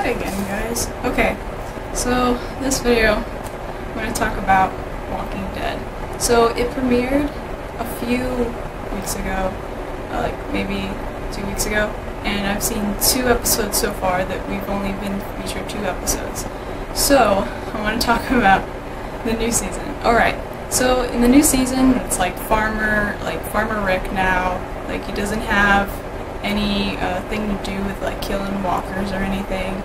Hi again, guys. Okay, so this video, I'm going to talk about Walking Dead. So it premiered a few weeks ago, like maybe 2 weeks ago, and I've seen 2 episodes so far that we've only been featured 2 episodes. So I want to talk about the new season. Alright, so in the new season, it's like Farmer Rick now. Like, he doesn't have any thing to do with like killing walkers or anything.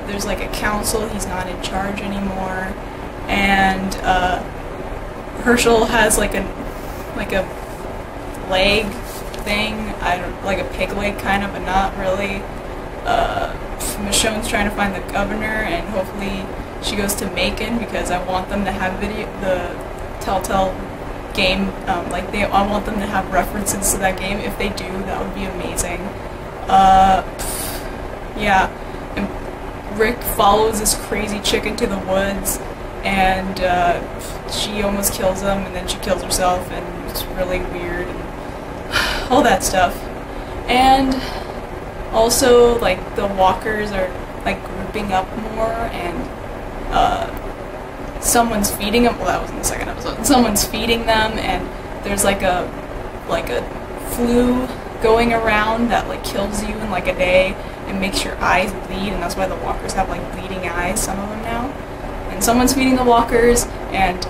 There's like a council, he's not in charge anymore, and Herschel has like a leg thing, like a pig leg kind of, but not really. Michonne's trying to find the governor, and hopefully she goes to Macon because I want them to have the Telltale game, I want them to have references to that game. If they do, that would be amazing. Yeah, and Rick follows this crazy chick into the woods, and she almost kills him, and then she kills herself, and it's really weird, and all that stuff. And also, like, the walkers are like grouping up more, and someone's feeding them. Well, that was in the second episode. Someone's feeding them, and there's like a flu going around that like kills you in like a day and makes your eyes bleed, and that's why the walkers have like bleeding eyes, some of them now. And someone's feeding the walkers, and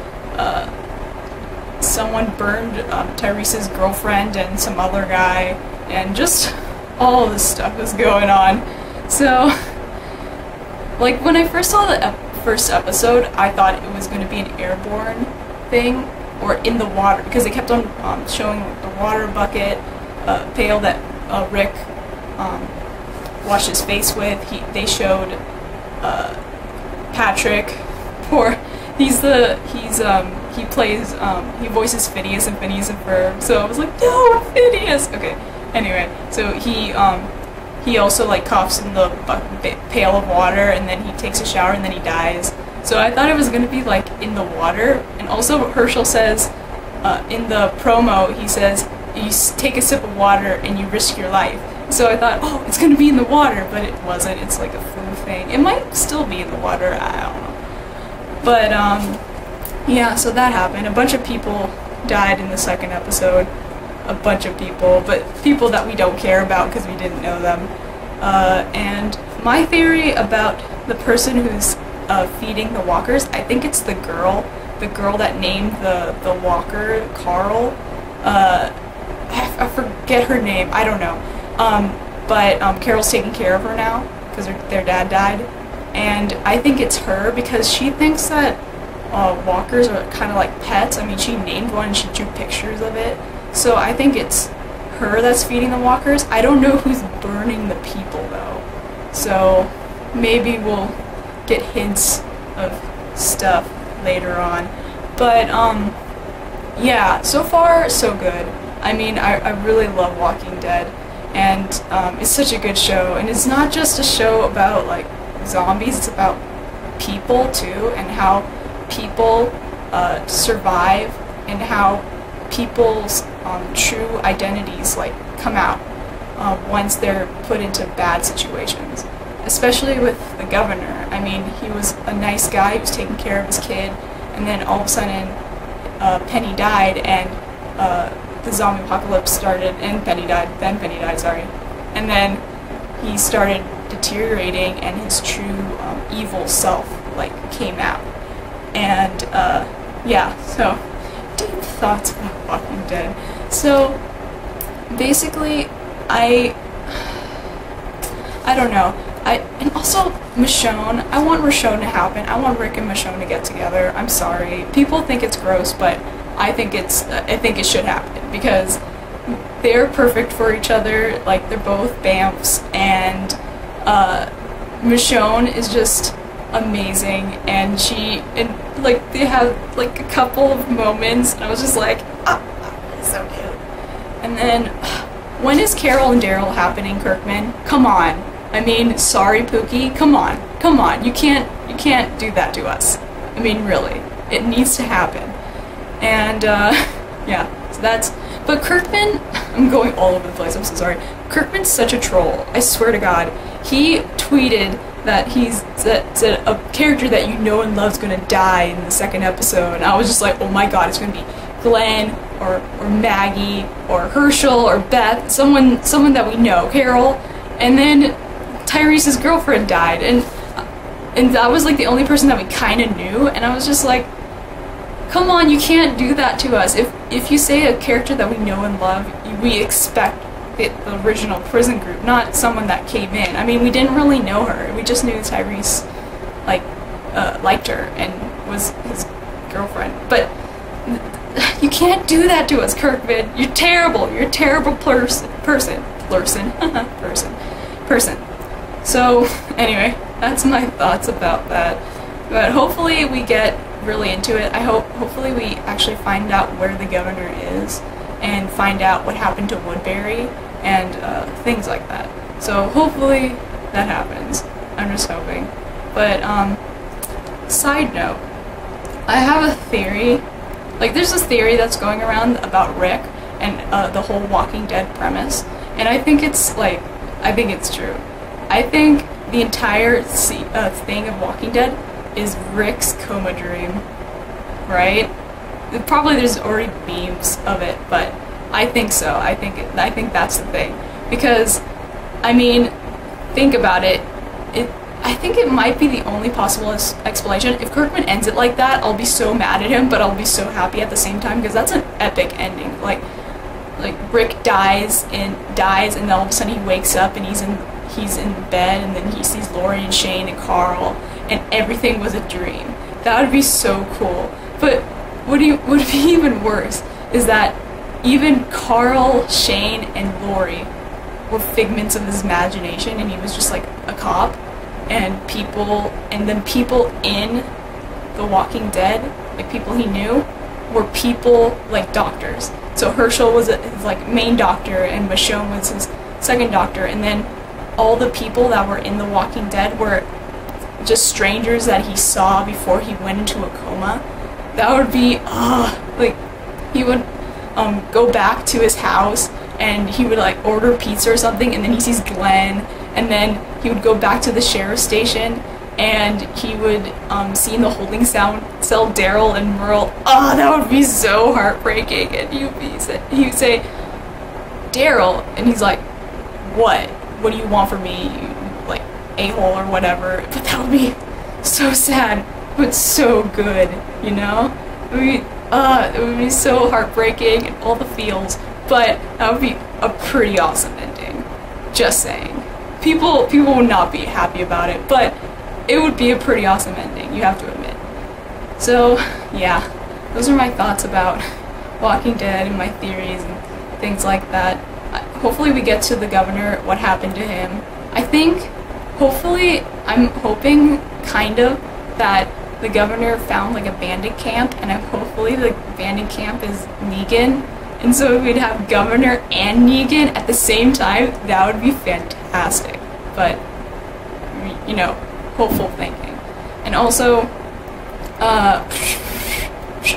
someone burned Tyrese's girlfriend and some other guy, and just all this stuff is going on. So, like, when I first saw the first episode, I thought it was going to be an airborne thing, or in the water, because they kept on showing the water bucket pail that Rick washed his face with. They showed Patrick. He voices Phineas and Phineas and Ferb. So I was like, no, Phineas. Okay. Anyway, so he also like coughs in the pail of water, and then he takes a shower, and then he dies. So I thought it was gonna be like in the water. And also Herschel says in the promo, he says you take a sip of water and you risk your life. So I thought, oh, it's gonna be in the water, but it wasn't. It's like a flu thing. It might still be in the water. I don't know. But yeah, so that happened. A bunch of people died in the second episode. A bunch of people, but people that we don't care about because we didn't know them. And my theory about the person who's feeding the walkers, I think it's the girl that named the walker Carl. I forget her name, I don't know. But Carol's taking care of her now because their dad died, and I think it's her because she thinks that walkers are kind of like pets. I mean, she named one and she drew pictures of it. So I think it's her that's feeding the walkers. I don't know who's burning the people though. So maybe we'll get hints of stuff later on. But yeah, so far so good. I mean, I really love Walking Dead, and it's such a good show. And it's not just a show about like zombies, it's about people too, and how people survive, and how people's true identities like come out once they're put into bad situations, especially with the governor. I mean, he was a nice guy, he was taking care of his kid, and then all of a sudden Penny died, and the zombie apocalypse started, and Penny died, sorry, and then he started deteriorating, and his true evil self like came out. And yeah, so deep thoughts about Walking Dead. So basically, I don't know. And also Michonne. I want Michonne to happen. I want Rick and Michonne to get together. I'm sorry. People think it's gross, but I think it should happen because they're perfect for each other. Like, they're both BAMFs, and Michonne is just amazing, and like, they have like a couple of moments, and I was just like, it's so cute. And then, when is Carol and Daryl happening, Kirkman? Come on. I mean, sorry, Pookie. Come on. You can't do that to us. I mean, really, it needs to happen. And yeah, so that's. But Kirkman, I'm going all over the place. I'm so sorry. Kirkman's such a troll. I swear to God. He tweeted that that's a character that you know and love's gonna die in the second episode. And I was just like, oh my god, it's gonna be Glenn or Maggie or Herschel or Beth, someone that we know, Carol. And then Tyrese's girlfriend died, and that was like the only person that we kind of knew, and I was just like, come on, you can't do that to us. If you say a character that we know and love, we expect the original prison group, not someone that came in. I mean, we didn't really know her. We just knew Tyrese liked her and was his girlfriend. But you can't do that to us, Kirkman. You're terrible. You're a terrible person. So anyway, that's my thoughts about that. But hopefully we get really into it. Hopefully we actually find out where the governor is and find out what happened to Woodbury and things like that. So hopefully that happens. I'm just hoping. But side note, I have a theory. Like, there's this theory that's going around about Rick and the whole Walking Dead premise, and I think it's true. I think the entire thing of Walking Dead is Rick's coma dream, right? Probably there's already memes of it, but I think so. I think that's the thing, because I mean, think about it. I think it might be the only possible explanation. If Kirkman ends it like that, I'll be so mad at him, but I'll be so happy at the same time, because that's an epic ending. Like Rick dies, and then all of a sudden he wakes up and he's in bed, and then he sees Lori and Shane and Carl, and everything was a dream. That would be so cool. But what would be even worse is that even Carl, Shane, and Lori were figments of his imagination, and he was just like a cop. And then people in The Walking Dead, like people he knew, were people like doctors. So Herschel was his like main doctor, and Michonne was his second doctor, and then all the people that were in The Walking Dead were just strangers that he saw before he went into a coma. That would be, like, he would go back to his house, and he would like order pizza or something, and then he sees Glenn, and then he would go back to the sheriff's station, and he would see in the holding cell Daryl and Merle. Oh, that would be so heartbreaking. And he would say, Daryl, and he's like, what do you want from me, you like a-hole or whatever? But that would be so sad, but so good, you know? It would be so heartbreaking and all the feels, but that would be a pretty awesome ending. Just saying. People would not be happy about it, but it would be a pretty awesome ending, you have to admit. So, yeah, those are my thoughts about Walking Dead and my theories and things like that. Hopefully we get to the governor, what happened to him. I'm hoping, kind of, that the governor found like a bandit camp, and hopefully the bandit camp is Negan. And so if we'd have Governor and Negan at the same time, that would be fantastic. But, you know, hopeful thinking. And also,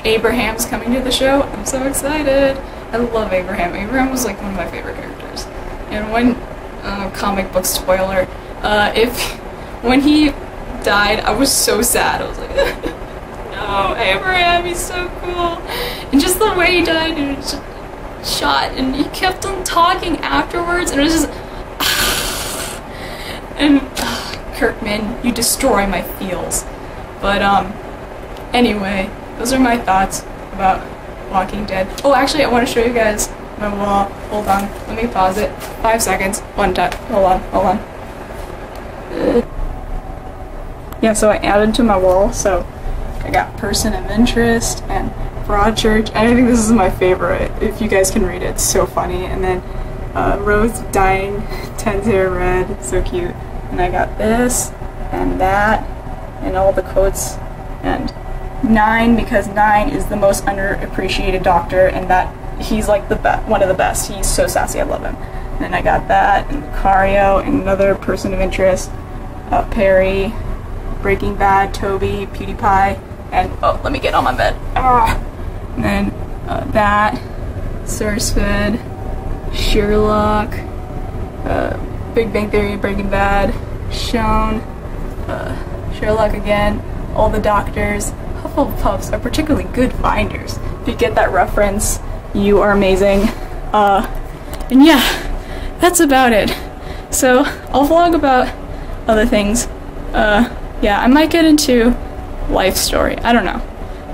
Abraham's coming to the show. I'm so excited. I love Abraham. Abraham was like one of my favorite characters. And when, comic book spoiler, when he died, I was so sad. I was like, no, Abraham, he's so cool. And just the way he died, it was just shot, and he kept on talking afterwards, and it was just, Kirkman, you destroy my feels. But, anyway, those are my thoughts about Walking Dead. Oh, actually, I want to show you guys my wall. Hold on, let me pause it. 5 seconds. One time. Hold on. Yeah, so I added to my wall, so I got Person of Interest and Broadchurch, and I think this is my favorite, if you guys can read it. It's so funny. And then Rose dying, 10's hair red, so cute. And I got this and that and all the quotes, and 9, because 9 is the most underappreciated doctor, and that he's like one of the best. He's so sassy, I love him. And then I got that, and Lucario, and another Person of Interest, Perry, Breaking Bad, Toby, PewDiePie, and oh, let me get on my bed. And then that, Sursfed, Sherlock, Big Bang Theory, Breaking Bad, Sean, Sherlock again, all the doctors. Hufflepuffs are particularly good finders. If you get that reference, you are amazing. And yeah, that's about it. So I'll vlog about other things. Yeah, I might get into life story. I don't know.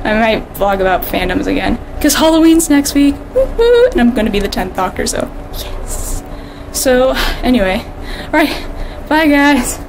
I might vlog about fandoms again. Because Halloween's next week. Woo-hoo, and I'm gonna be the 10th Doctor, so yes. So, anyway. Alright, bye guys.